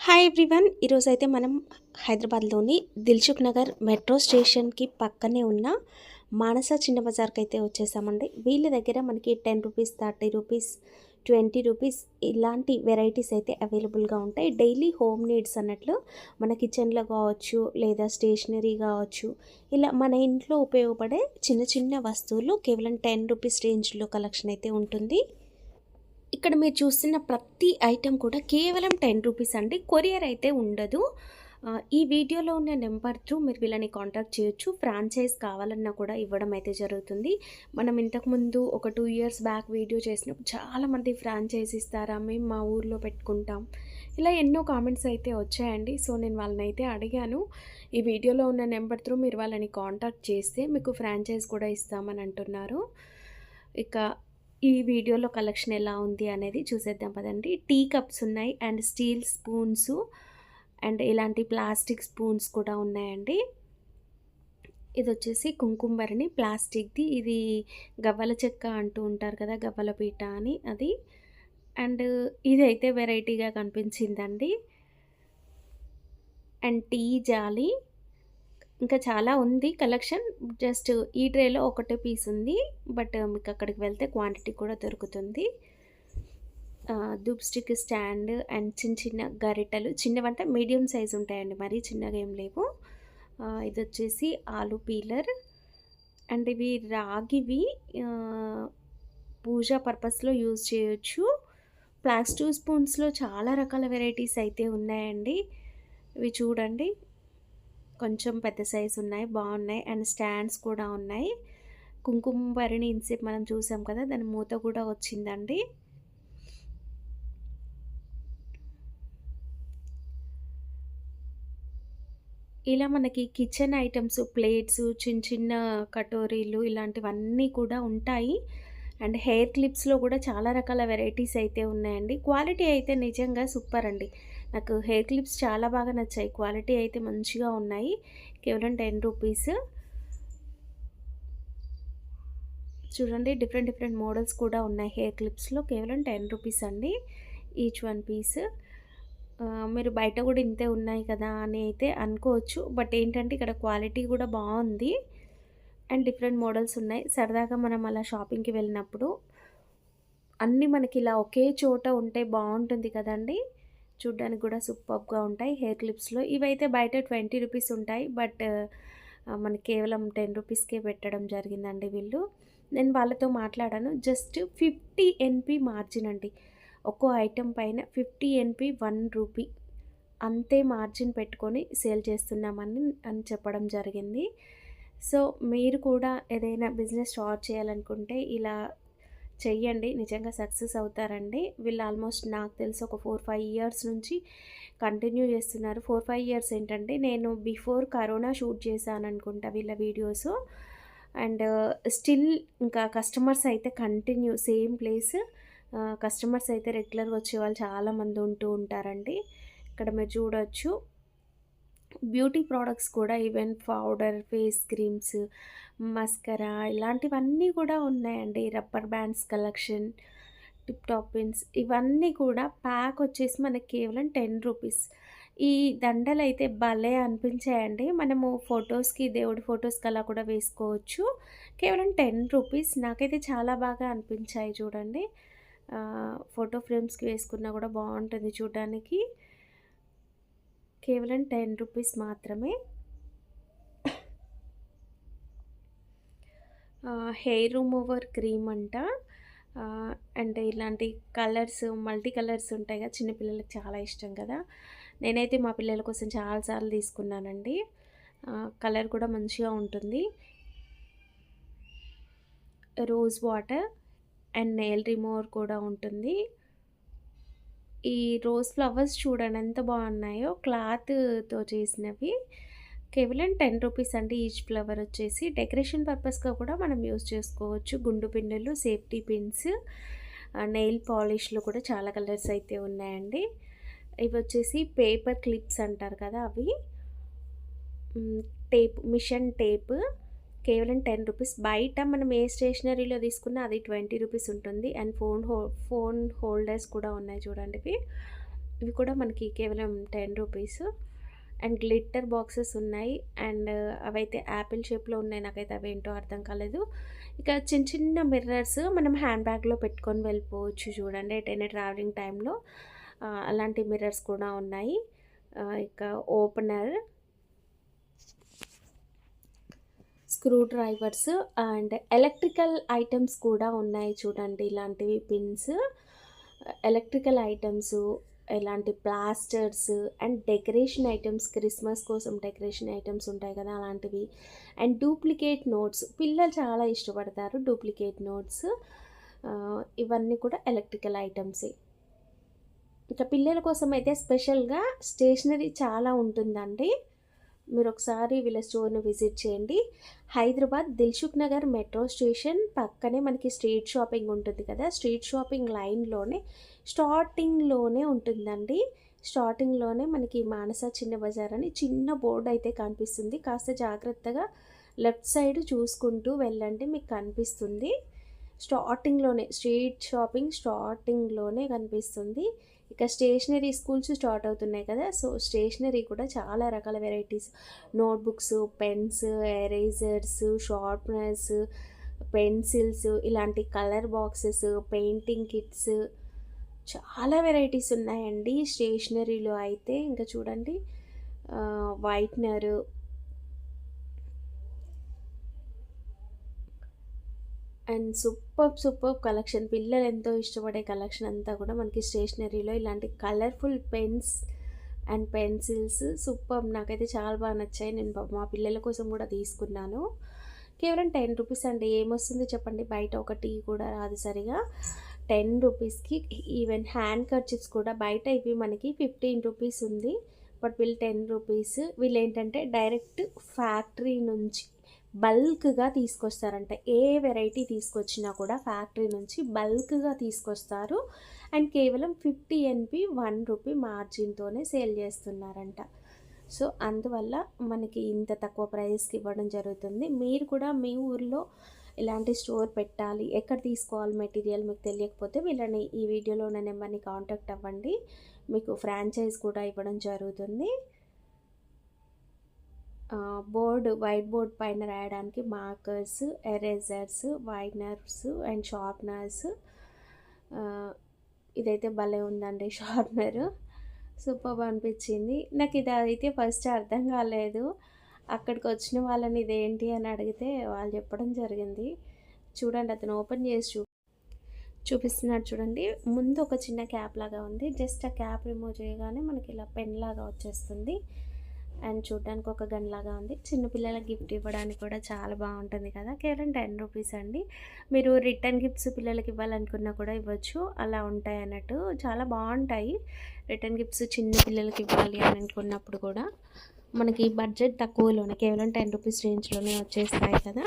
Hi everyone. ఈరోజైతే మనం హైదరాబాద్లోని దిల్సుఖ్ నగర్ మెట్రో స్టేషన్కి పక్కనే ఉన్న మానస చిన్న బజార్కి అయితే వచ్చేసామండి. వీళ్ళ దగ్గర మనకి 10 రూపీస్, 30 రూపీస్, 20 రూపీస్ ఇలాంటి వెరైటీస్ అయితే అవైలబుల్గా ఉంటాయి. డైలీ హోమ్ నీడ్స్ అన్నట్లు మన కిచెన్లో కావచ్చు, లేదా స్టేషనరీ కావచ్చు, ఇలా మన ఇంట్లో ఉపయోగపడే చిన్న చిన్న వస్తువులు కేవలం 10 రూపీస్ రేంజ్లో కలెక్షన్ అయితే ఉంటుంది. ఇక్కడ మీరు చూస్తున్న ప్రతి ఐటెం కూడా కేవలం 10 రూపీస్ అండి. కొరియర్ అయితే ఉండదు. ఈ వీడియోలో ఉన్న నెంబర్ త్రూ మీరు వీళ్ళని కాంటాక్ట్ చేయొచ్చు. ఫ్రాంచైజ్ కావాలన్నా కూడా ఇవ్వడం అయితే జరుగుతుంది. మనం ఇంతకుముందు ఒక 2 ఇయర్స్ బ్యాక్ వీడియో చేసినప్పుడు చాలామంది ఫ్రాంచైజ్ ఇస్తారా, మేము మా ఊర్లో పెట్టుకుంటాం, ఇలా ఎన్నో కామెంట్స్ అయితే వచ్చాయండి. సో నేను వాళ్ళని అయితే అడిగాను, ఈ వీడియోలో ఉన్న నెంబర్ త్రూ మీరు వాళ్ళని కాంటాక్ట్ చేస్తే మీకు ఫ్రాంచైజ్ కూడా ఇస్తామని అంటున్నారు. ఇక ఈ వీడియోలో కలెక్షన్ ఎలా ఉంది అనేది చూసేద్దాం పదండి. టీ కప్స్ ఉన్నాయి అండ్ స్టీల్ స్పూన్స్ అండ్ ఇలాంటి ప్లాస్టిక్ స్పూన్స్ కూడా ఉన్నాయండి. ఇది వచ్చేసి కుంకుమభరణి ప్లాస్టిక్ది. ఇది గవ్వల చెక్క అంటూ ఉంటారు కదా, గవ్వల పీట అని, అది. అండ్ ఇదైతే వెరైటీగా కనిపించిందండి. అండ్ టీ జాలి, ఇంకా చాలా ఉంది కలెక్షన్. జస్ట్ ఈ ట్రేలో ఒకటే పీస్ ఉంది, బట్ మీకు అక్కడికి వెళ్తే క్వాంటిటీ కూడా దొరుకుతుంది. ధూప్ స్టిక్ స్టాండ్ అండ్ చిన్న చిన్న గరిటెలు, చిన్నవంటే మీడియం సైజ్ ఉంటాయండి, మరీ చిన్నగా ఏం లేవు. ఇది వచ్చేసి ఆలు పీలర్ అండ్ ఇవి రాగివి, పూజా పర్పస్లో యూజ్ చేయొచ్చు. ప్లాస్టిక్ స్పూన్స్లో చాలా రకాల వెరైటీస్ అయితే ఉన్నాయండి. ఇవి చూడండి, కొంచెం పెద్ద సైజు ఉన్నాయి, బాగున్నాయి. అండ్ స్టాండ్స్ కూడా ఉన్నాయి. కుంకుమ భరణి ఇన్సేపు మనం చూసాం కదా, దాని మూత కూడా వచ్చిందండి. ఇలా మనకి కిచెన్ ఐటమ్స్, ప్లేట్స్, చిన్న చిన్న కటోరీలు ఇలాంటివన్నీ కూడా ఉంటాయి. అండ్ హెయిర్ క్లిప్స్లో కూడా చాలా రకాల వెరైటీస్ అయితే ఉన్నాయండి. క్వాలిటీ అయితే నిజంగా సూపర్ అండి. నాకు హెయిర్ క్లిప్స్ చాలా బాగా నచ్చాయి. క్వాలిటీ అయితే మంచిగా ఉన్నాయి. కేవలం 10 రూపీస్. చూడండి, డిఫరెంట్ డిఫరెంట్ మోడల్స్ కూడా ఉన్నాయి హెయిర్ క్లిప్స్లో. కేవలం 10 రూపీస్ అండి ఈచ్ వన్ పీస్. మీరు బయట కూడా ఇంతే ఉన్నాయి కదా అని అయితే అనుకోవచ్చు, బట్ ఏంటంటే ఇక్కడ క్వాలిటీ కూడా బాగుంది అండ్ డిఫరెంట్ మోడల్స్ ఉన్నాయి. సరదాగా మనం అలా షాపింగ్కి వెళ్ళినప్పుడు అన్నీ మనకి ఇలా ఒకే చోట ఉంటే బాగుంటుంది కదండి. చూడ్డానికి కూడా సూపర్గా ఉంటాయి హెయిర్ క్లిప్స్లో. ఇవైతే బయట 20 రూపీస్ ఉంటాయి, బట్ మనకి కేవలం 10 రూపీస్కే పెట్టడం జరిగిందండి వీళ్ళు. నేను వాళ్ళతో మాట్లాడాను. జస్ట్ 50 NP మార్జిన్ అండి. ఒక్కో ఐటెం పైన 50 NP 1 రూపీ అంతే మార్జిన్ పెట్టుకొని సేల్ చేస్తున్నామని చెప్పడం జరిగింది. సో మీరు కూడా ఏదైనా బిజినెస్ స్టార్ట్ చేయాలనుకుంటే ఇలా చెయ్యండి, నిజంగా సక్సెస్ అవుతారండి. వీళ్ళు ఆల్మోస్ట్ నాకు తెలిసి ఒక 4-5 ఇయర్స్ నుంచి కంటిన్యూ చేస్తున్నారు. 4-5 ఇయర్స్ ఏంటంటే, నేను బిఫోర్ కరోనా షూట్ చేశాను అనుకుంటా వీళ్ళ వీడియోస్. అండ్ స్టిల్ ఇంకా కస్టమర్స్ అయితే కంటిన్యూ సేమ్ ప్లేస్. కస్టమర్స్ అయితే రెగ్యులర్గా వచ్చేవాళ్ళు చాలామంది ఉంటూ ఉంటారండి. ఇక్కడ మీరు చూడవచ్చు బ్యూటీ ప్రోడక్ట్స్ కూడా, even powder, face creams, mascara ఇలాంటివన్నీ కూడా ఉన్నాయండి. Rubber bands collection, tip top pins, ఇవన్నీ కూడా ప్యాక్ వచ్చేసి మనకి కేవలం 10 రూపీస్. ఈ దండలు అయితే భలే అనిపించాయండి. మనము ఫొటోస్కి, దేవుడి ఫొటోస్కి అలా కూడా వేసుకోవచ్చు. కేవలం 10 రూపీస్. నాకైతే చాలా బాగా అనిపించాయి చూడండి. ఫోటో ఫ్రేమ్స్కి వేసుకున్నా కూడా బాగుంటుంది చూడడానికి. కేవలం 10 రూపీస్ మాత్రమే. హెయిర్ రిమూవర్ క్రీమ్ అంట. అంటే ఇలాంటి కలర్స్, మల్టీ కలర్స్ ఉంటాయి కదా, చిన్నపిల్లలకి చాలా ఇష్టం కదా. నేనైతే మా పిల్లల కోసం చాలాసార్లు తీసుకున్నానండి. కలర్ కూడా మంచిగా ఉంటుంది. Rose water and nail remover కూడా ఉంటుంది. ఈ రోజ్ ఫ్లవర్స్ చూడండి ఎంత బాగున్నాయో, క్లాత్తో చేసినవి. కేవలం 10 రూపీస్ అండి ఈచ్ ఫ్లవర్ వచ్చేసి. డెకరేషన్ పర్పస్గా కూడా మనం యూజ్ చేసుకోవచ్చు. గుండు పిన్నులు, సేఫ్టీ పిన్స్, నెయిల్ పాలిష్లో కూడా చాలా కలర్స్ అయితే ఉన్నాయండి. ఇవి వచ్చేసి పేపర్ క్లిప్స్ అంటారు కదా, అవి. టేప్, మిషన్ టేప్, కేవలం 10 రూపీస్. బయట మనం ఏ స్టేషనరీలో తీసుకున్నా అది 20 రూపీస్ ఉంటుంది. అండ్ ఫోన్ హోల్డర్స్ కూడా ఉన్నాయి చూడండి ఇవి. ఇవి కూడా మనకి కేవలం 10 రూపీస్. అండ్ గ్లిట్టర్ బాక్సెస్ ఉన్నాయి. అండ్ అవైతే యాపిల్ షేప్‌లో ఉన్నాయి. నాకైతే అవేంటో అర్థం కాలేదు. ఇక చిన్న చిన్న మిర్రర్స్ మనం హ్యాండ్ బ్యాగ్‌లో పెట్టుకొని వెళ్ళిపోవచ్చు చూడండి. ఎటైనా ట్రావెలింగ్ టైంలో అలాంటి మిర్రర్స్ కూడా ఉన్నాయి. ఇక opener, screw drivers and electrical items కూడా ఉన్నాయి చూడండి. ఇలాంటివి పిన్స్, ఎలక్ట్రికల్ ఐటమ్స్, ఎలాంటి plasters and decoration items, Christmas కోసం డెకరేషన్ ఐటమ్స్ ఉంటాయి కదా అలాంటివి. అండ్ డూప్లికేట్ నోట్స్, పిల్లలు చాలా ఇష్టపడతారు డూప్లికేట్ నోట్స్. ఇవన్నీ కూడా ఎలక్ట్రికల్ ఐటమ్సే. ఇక పిల్లల కోసం అయితే స్పెషల్గా స్టేషనరీ చాలా ఉంటుందండి. మీరు ఒకసారి వీళ్ళ స్టోర్ని విజిట్ చేయండి. హైదరాబాద్ దిల్సుఖ్ నగర్ మెట్రో స్టేషన్ పక్కనే మనకి స్ట్రీట్ షాపింగ్ ఉంటుంది కదా, స్ట్రీట్ షాపింగ్ లైన్లోనే స్టార్టింగ్లోనే ఉంటుందండి. స్టార్టింగ్లోనే మనకి మానస చిన్న బజార్ అని చిన్న బోర్డు అయితే కనిపిస్తుంది. కాస్త జాగ్రత్తగా లెఫ్ట్ సైడ్ చూసుకుంటూ వెళ్ళండి, మీకు కనిపిస్తుంది. స్టార్టింగ్లోనే స్ట్రీట్ షాపింగ్ స్టార్టింగ్లోనే కనిపిస్తుంది. ఇక స్టేషనరీ స్కూల్స్ స్టార్ట్ అవుతున్నాయి కదా, సో స్టేషనరీ కూడా చాలా రకాల varieties, notebooks, pens, erasers, sharpeners, pencils, ఇలాంటి కలర్ బాక్సెస్, పెయింటింగ్ కిట్స్, చాలా వెరైటీస్ ఉన్నాయండి స్టేషనరీలో అయితే. ఇంకా చూడండి, వైట్నరు, అండ్ సూపర్ కలెక్షన్, పిల్లలు ఎంతో ఇష్టపడే కలెక్షన్ అంతా కూడా మనకి స్టేషనరీలో. ఇలాంటి colourful pens and pencils super, నాకైతే చాలా బాగా నచ్చాయి. నేను మా పిల్లల కోసం కూడా తీసుకున్నాను. కేవలం 10 రూపీస్ అండి. ఏమొస్తుంది చెప్పండి, బయట ఒక టీ కూడా రాదు సరిగా. 10 రూపీస్కి ఈవెన్ హ్యాండ్ కర్చీఫ్స్ కూడా బయట ఇవి మనకి 15 రూపీస్ ఉంది, బట్ వీళ్ళు 10 రూపీస్. వీళ్ళు ఏంటంటే డైరెక్ట్ ఫ్యాక్టరీ నుంచి బల్క్గా తీసుకొస్తారంట. ఏ వెరైటీ తీసుకొచ్చినా కూడా ఫ్యాక్టరీ నుంచి బల్క్గా తీసుకొస్తారు. అండ్ కేవలం 50 ఎన్పి 1 రూపీ మార్జిన్తోనే సేల్ చేస్తున్నారంట. సో అందువల్ల మనకి ఇంత తక్కువ ప్రైస్కి ఇవ్వడం జరుగుతుంది. మీరు కూడా మీ ఊర్లో ఇలాంటి స్టోర్ పెట్టాలి, ఎక్కడ తీసుకోవాలి మెటీరియల్ మీకు తెలియకపోతే వీళ్ళని ఈ వీడియోలో ఉన్న నెంబర్ని కాంటాక్ట్ అవ్వండి, మీకు ఫ్రాంచైజ్ కూడా ఇవ్వడం జరుగుతుంది. వైట్ బోర్డ్ పైన రాయడానికి markers, erasers, whiteners and sharpeners. ఇదైతే భలే ఉందండి షార్ప్నర్, సూపర్ అనిపించింది నాకు. ఇది అయితే ఫస్ట్ అర్థం కాలేదు. అక్కడికి వచ్చిన వాళ్ళని ఇదేంటి అని అడిగితే వాళ్ళు చెప్పడం జరిగింది. చూడండి, అతను ఓపెన్ చేసి చూపిస్తున్నాడు చూడండి. ముందు ఒక చిన్న క్యాప్ లాగా ఉంది, జస్ట్ ఆ క్యాప్ రిమూవ్ చేయగానే మనకి ఇలా పెన్ లాగా వచ్చేస్తుంది. అండ్ చూడడానికి ఒక గన్ లాగా ఉంది. చిన్నపిల్లలకి గిఫ్ట్ ఇవ్వడానికి కూడా చాలా బాగుంటుంది కదా. కేవలం 10 రూపీస్ అండి. మీరు రిటర్న్ గిఫ్ట్స్ పిల్లలకి ఇవ్వాలనుకున్నా కూడా ఇవ్వచ్చు, అలా ఉంటాయి అన్నట్టు. చాలా బాగుంటాయి రిటర్న్ గిఫ్ట్స్ చిన్న పిల్లలకి ఇవ్వాలి అని అనుకున్నప్పుడు కూడా. మనకి బడ్జెట్ తక్కువలోనే కేవలం 10 రూపీస్ రేంజ్లోనే వచ్చేస్తాయి కదా.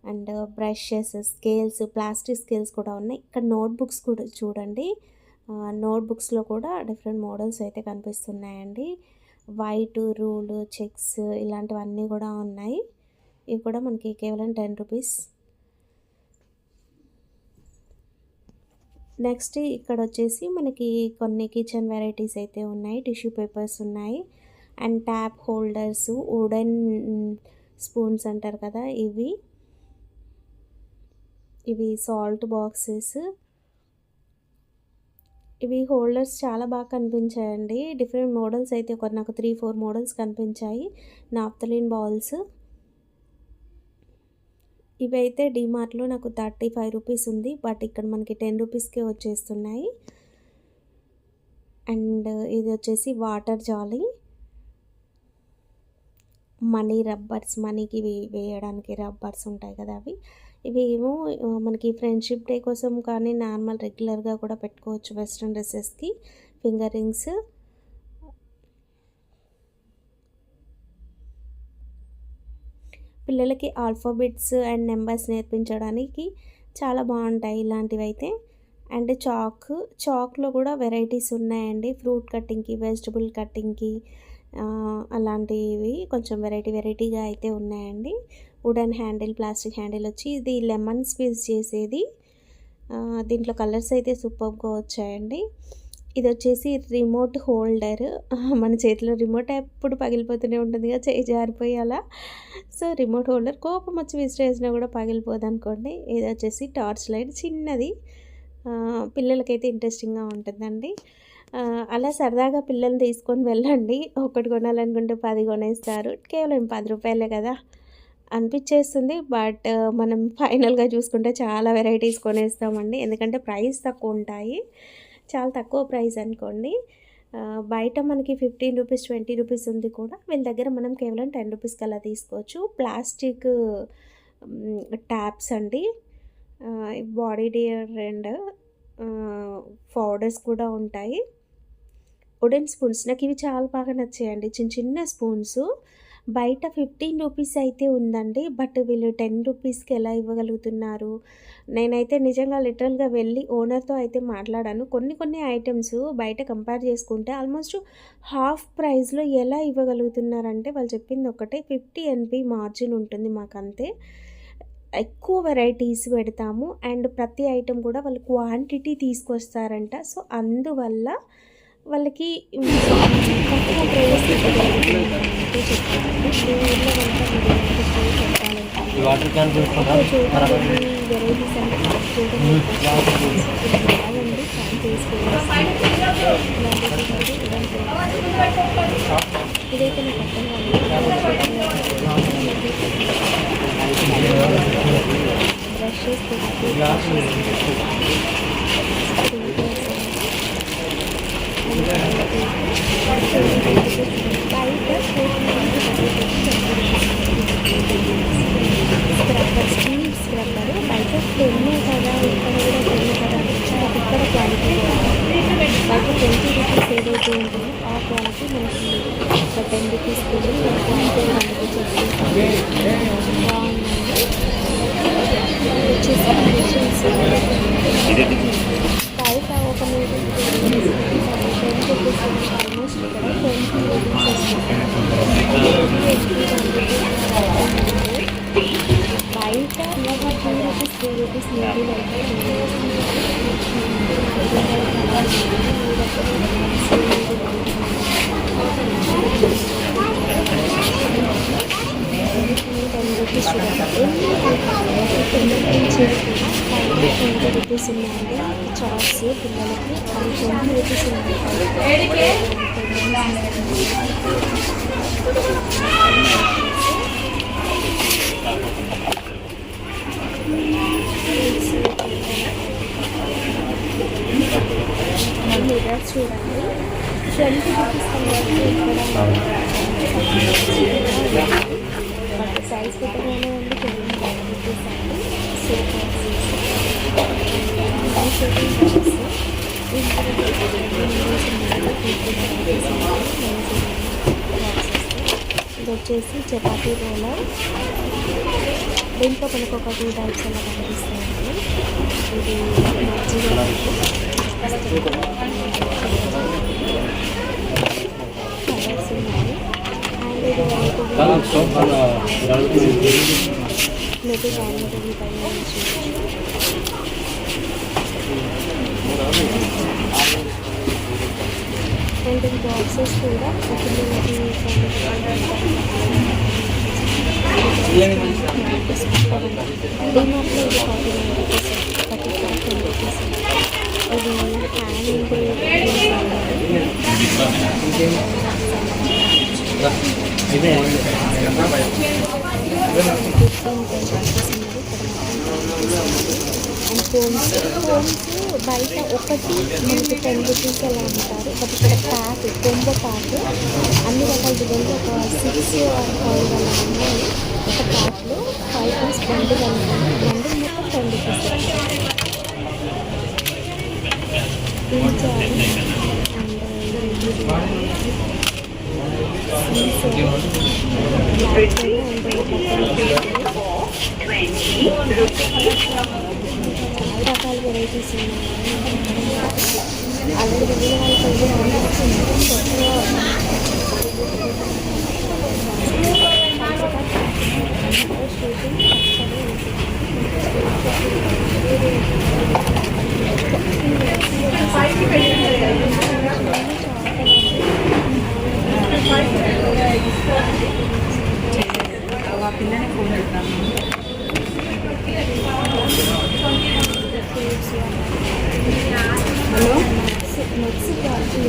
And brushes, scales, plastic scales కూడా ఉన్నాయి. ఇక్కడ నోట్బుక్స్ కూడా చూడండి. నోట్బుక్స్లో కూడా డిఫరెంట్ మోడల్స్ అయితే కనిపిస్తున్నాయండి. వైట్, రూల్, చెక్స్ ఇలాంటివన్నీ కూడా ఉన్నాయి. ఇవి కూడా మనకి కేవలం 10 రూపీస్. నెక్స్ట్ ఇక్కడ వచ్చేసి మనకి కొన్ని కిచెన్ వెరైటీస్ అయితే ఉన్నాయి. టిష్యూ పేపర్స్ ఉన్నాయి and tap holders, wooden spoons అంటారు కదా, ఇవి సాల్ట్ బాక్సెస్. ఇవి హోల్డర్స్ చాలా బాగా కనిపించాయండి. డిఫరెంట్ మోడల్స్ అయితే నాకు 3-4 మోడల్స్ కనిపించాయి. నాప్థలిన్ బౌల్స్, ఇవి అయితే డిమార్ట్లో నాకు 35 రూపీస్ ఉంది, బట్ ఇక్కడ మనకి 10 రూపీస్కే వచ్చేస్తున్నాయి. అండ్ ఇది వచ్చేసి వాటర్ జాలీ, మనీ రబ్బర్స్, మనీకి వేయడానికి రబ్బర్స్ ఉంటాయి కదా అవి. ఇవి ఏమో మనకి ఫ్రెండ్షిప్ డే కోసం కానీ నార్మల్ రెగ్యులర్గా కూడా పెట్టుకోవచ్చు వెస్ట్రన్ డ్రెస్సెస్కి. ఫింగర్ రింగ్స్, పిల్లలకి ఆల్ఫాబెట్స్ అండ్ నెంబర్స్ నేర్పించడానికి చాలా బాగుంటాయి ఇలాంటివి అయితే. అండ్ చాక్లో కూడా వెరైటీస్ ఉన్నాయండి. ఫ్రూట్ కటింగ్కి, వెజిటబుల్ కటింగ్కి, అలాంటివి కొంచెం వెరైటీగా అయితే ఉన్నాయండి. వుడెన్ హ్యాండిల్, ప్లాస్టిక్ హ్యాండిల్ వచ్చి ఇది లెమన్ స్క్వీజ్ చేసేది. దీంట్లో కలర్స్ అయితే సూపర్గా వచ్చాయండి. ఇది వచ్చేసి రిమోట్ హోల్డర్. మన చేతిలో రిమోట్ ఎప్పుడు పగిలిపోతూనే ఉంటుంది కదా, చేయి జారిపోయి అలా. సో రిమోట్ హోల్డర్ కోపం వచ్చి విసిరేసినా కూడా పగిలిపోదు అనుకోండి. ఇది వచ్చేసి టార్చ్ లైట్ చిన్నది. పిల్లలకైతే ఇంట్రెస్టింగ్గా ఉంటుందండి. అలా సరదాగా పిల్లల్ని తీసుకొని వెళ్ళండి. ఒకటి కొనాలనుకుంటే 10 కొనేస్తారు. కేవలం 10 రూపాయలే కదా అనిపించేస్తుంది. బట్ మనం ఫైనల్గా చూసుకుంటే చాలా వెరైటీస్ కొనేస్తామండి. ఎందుకంటే ప్రైస్ తక్కువ ఉంటాయి, చాలా తక్కువ ప్రైస్ అనుకోండి. బయట మనకి 15 రూపీస్ 20 రూపీస్ ఉంది కూడా, వీళ్ళ దగ్గర మనం కేవలం 10 రూపీస్కి అలా తీసుకోవచ్చు. ప్లాస్టిక్ ట్యాప్స్ అండి, బాడీ డియోడ్రెంట్ పౌడర్స్ కూడా ఉంటాయి. వుడెన్ స్పూన్స్ నాకు ఇవి చాలా బాగా నచ్చాయండి. చిన్న చిన్న స్పూన్స్ బయట 15 రూపీస్ అయితే ఉందండి. బట్ వీళ్ళు 10 రూపీస్కి ఎలా ఇవ్వగలుగుతున్నారు? నేనైతే నిజంగా లిటరల్గా వెళ్ళి ఓనర్తో అయితే మాట్లాడాను. కొన్ని ఐటమ్స్ బయట కంపేర్ చేసుకుంటే ఆల్మోస్ట్ హాఫ్ ప్రైస్లో ఎలా ఇవ్వగలుగుతున్నారంటే, వాళ్ళు చెప్పింది ఒకటే, 50 NP మార్జిన్ ఉంటుంది మాకంతే. ఎక్కువ వెరైటీస్ పెడతాము అండ్ ప్రతి ఐటెం కూడా వాళ్ళు క్వాంటిటీ తీసుకొస్తారంట. సో అందువల్ల వాళ్ళకి తక్కువ ప్రైస్ చెప్పాలంటే వెరైటీస్ ఇదైతే నాకు బ్రషెస్ స్టీల్ స్క్రబ్బర్ బయట 10 కదా, ఇక్కడ కూడా 10 కదా, ఇక్కడ క్వాలిటీ బయట 20 రూపీస్ ఏదైతే ఉంటుందో ఆ క్వాలిటీ మనకి ఒక 10 రూపీస్ క్వాలిటీ బాగుందండి. వచ్చేసి మిషన్స్ బయట ఒక మీటర్ 10 రూపీస్ ఆల్మోస్ట్ ఇక్కడ 20 రూపీస్ వస్తుంది. బయట 2 రూపీస్ 3 రూపీస్ మీడియం అయితే $20 రూపీస్ ఉన్నాయండి. చాట్స్ పిల్లలకి అది $20 రూపీస్ ఉన్నాయి. మిర్రర్స్ చూడండి, 20 రూపీస్ బట్ సైజ్ పెద్దగానే ఉంది. 20 రూపీస్ అండి. ఇది వచ్చేసి చపాతీ రోలర్. దీంట్లో మనకు ఒక 2 టైప్స్ అలా కనిపిస్తాయండి. ఇది కలర్స్ ఉన్నాయి అండ్ ఇది మేబీ వాల్యూటరీ పైన అండ్ ఈ బాక్సెస్ కూడా పిల్లలకి డిమార్ట్లో ఇది 49 రూపీస్, 35 రూపీస్. ఇది హ్యాండ్ అండ్ ఫోన్స్ బయట ఒకటి మనకి 10 రూపీస్ అలా అమ్ముతారు. బట్ ఇక్కడ ప్యాక్ కొంబో ప్యాక్ అన్ని రకాల డిజైన్లు ఒక 6 or 5 అలా ఉన్నాయి. ఒక ప్యాక్లో 5 పీస్ బండిల్ అనుకోండి, బండిల్ మొత్తం 10 రూపీస్. చాలా రకాల వెరైటీస్ ఉన్నాయి. ఆల్రెడీ వెళ్ళిన వాళ్ళకి నెక్స్ట్ క్వాలిటీ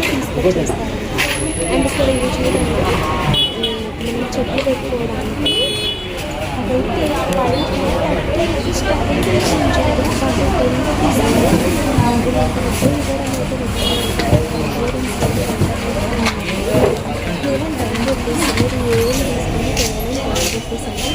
తీసుకొచ్చేస్తారండి. అండ్ ఇక్కడ ఇవి చూడండి, మనం చెట్లు పెట్టుకోవడానికి అదైతే పైకి స్టార్టింగ్ ఉంచారు. బట్ 10 రూపీస్ అండి. ఇవ్వడం అయితే కేవలం 10 రూపీస్. మీరు ఏం తీసుకుని కేవలం 10 రూపీస్ అండి.